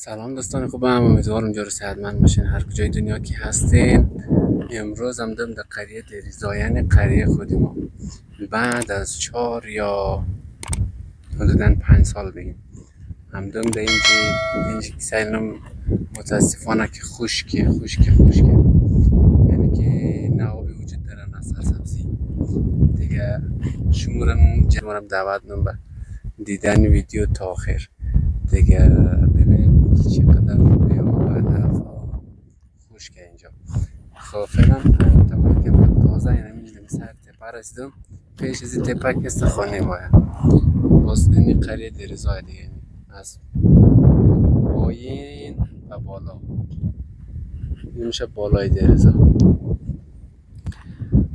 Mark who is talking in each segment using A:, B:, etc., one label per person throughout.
A: سلام دوستان خوبم، امیدوارم جور صحتمند باشین هر کجای دنیا که هستین. امروز هم در قریه دریزایان قریه خودمون بعد از 4 یا حدوداً 5 سال بگیم همدم در اینجا سیلم متاسفانه که خشکه، یعنی که نه آبی وجود داره نه سرسبزی دیگه. شمارم دعوت نم به دیدن ویدیو تا آخر دیگه ببینیم که چقدر به آب هدف خشکه اینجا. خب فعلا تمام که تازه یعنی میدونم سر تپه رسیدم. پیش از این تپه کست خانه باید باز این قریه دریزای دیگه، یعنی از پایین و بالا میشه بالای دریزا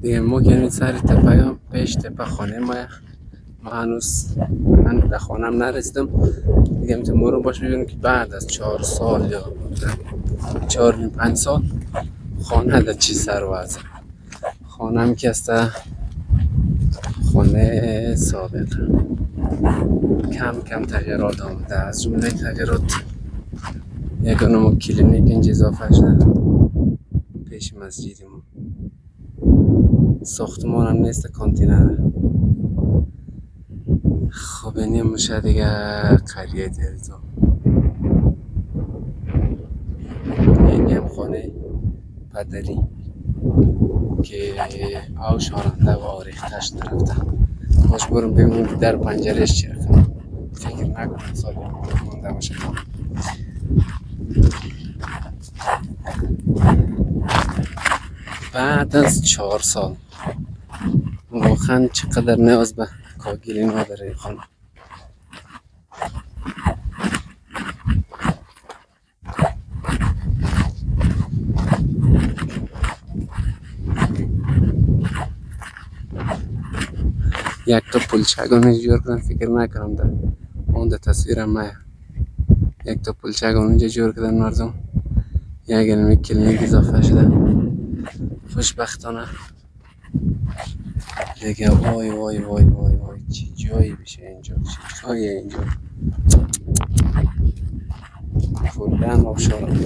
A: دیگه. ما که سر تپه هم پیش تپه خانه ما هنوز من در خانم نرسیدم دیگه. میتونم رو باش ببینم که بعد از 4 سال یا 4-5 سال خانه در چی سر وضع. خانم که است خانه سابق کم تغییرات آمده. از جمله تغییرات یگانه کلینیک اینجا اضافه شده پیش مسجد ما. ساختمان هم نیست، کانتینر. خب اینی میشه دیگه قریه دریزا. اینی هم خانه پدری که او شارنده و آریختش نرفته. باش برم ببینیم در پنجرهش چی رفته. فکر نکنم سالی مونده باشه. بعد از 4 سال واقعا چقدر نیاز به کاگلی نداره این خانه. یک تا پلچگان جور کردن، فکر نکنم در اون در تصویرم مایه. یک تا پلچگان اونجا جور کردن مردم. یک علمی کلینیک اضافه شده خوشبختانه دیگه. وای وای وای وای وای چی جایی بشه اینجا، چی جاییه اینجا. کلن آبشار به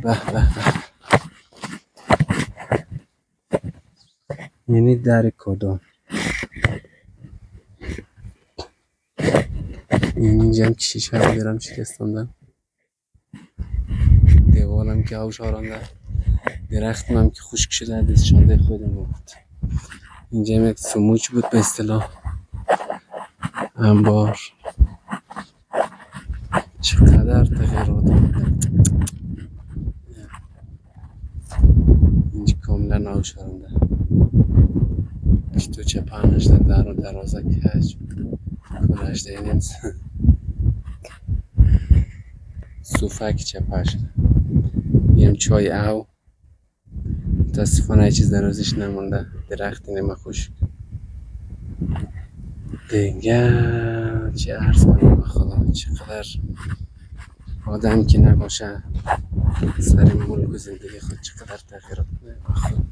A: به به. یعنی در کدام اینجا هم شیشه رو بیرم شکستاندن. دیوالم که آوش آرانده، درختم هم که خشک شده دست شانده خودم بود. اینجا هم یک سموچ بود به اصطلاح انبار. چقدر تغییرات آمده. اینجا کاملا آوش آرانده. تو چه پهنش در و درازه کج کنش دینیم صوفک چپه شده. یم چای او متاسفانه چیز در ازش نمونده. درختی نمه خوش دیگه. چه عرض کنم خدا، چقدر آدم که نباشه سر ملک و زندگی خود چقدر تغییرات خود.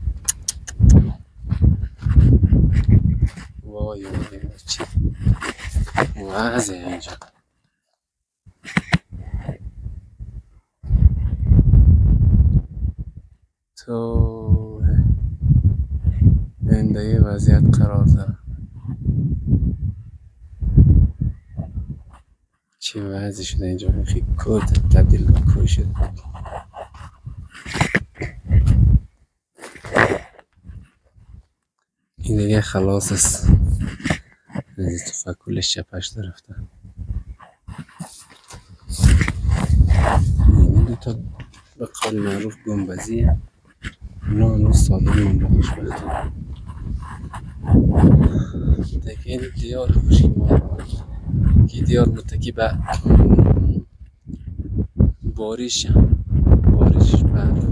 A: وای وای چی وضعه اینجا. تو زندگی وضعیت قرار داره. چی وضعی شده اینجا. خیلی کود تبدیل به کوی شده. این دیگه خلاص است. از تو فکولش چپش درفته. این دوتا به قول معروف گنبزیه. اونا هنوز سالم مونده خوشبختی. دیگه این دیار خوشی مارد که دیار متکی به باریش برف.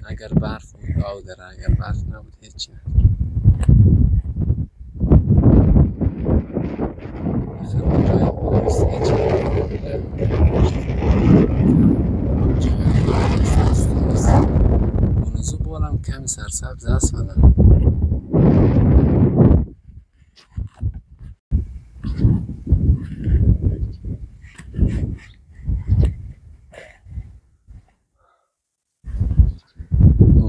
A: اگر برف بود آو داره، اگر برف نبود هیچی نداره. اونزو بالم کمی سرسبز هست فعلا.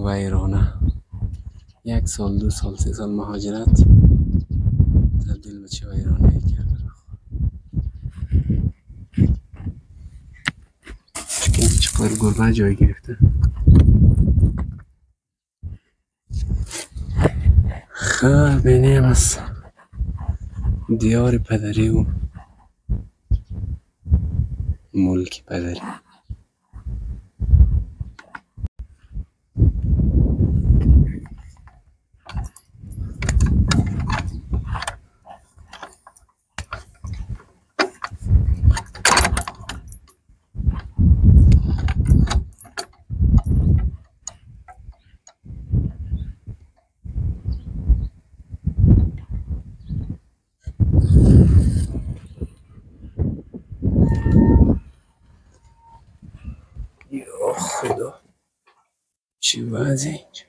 A: ویرانه. 1 سال 2 سال 3 سال مهاجرت تبدیل به چه ویرانه ای کرده. چقدر گربه جای گرفته. خب بینیم از دیار پدری و ملک پدری. یا خدا چی وضعی اینجا.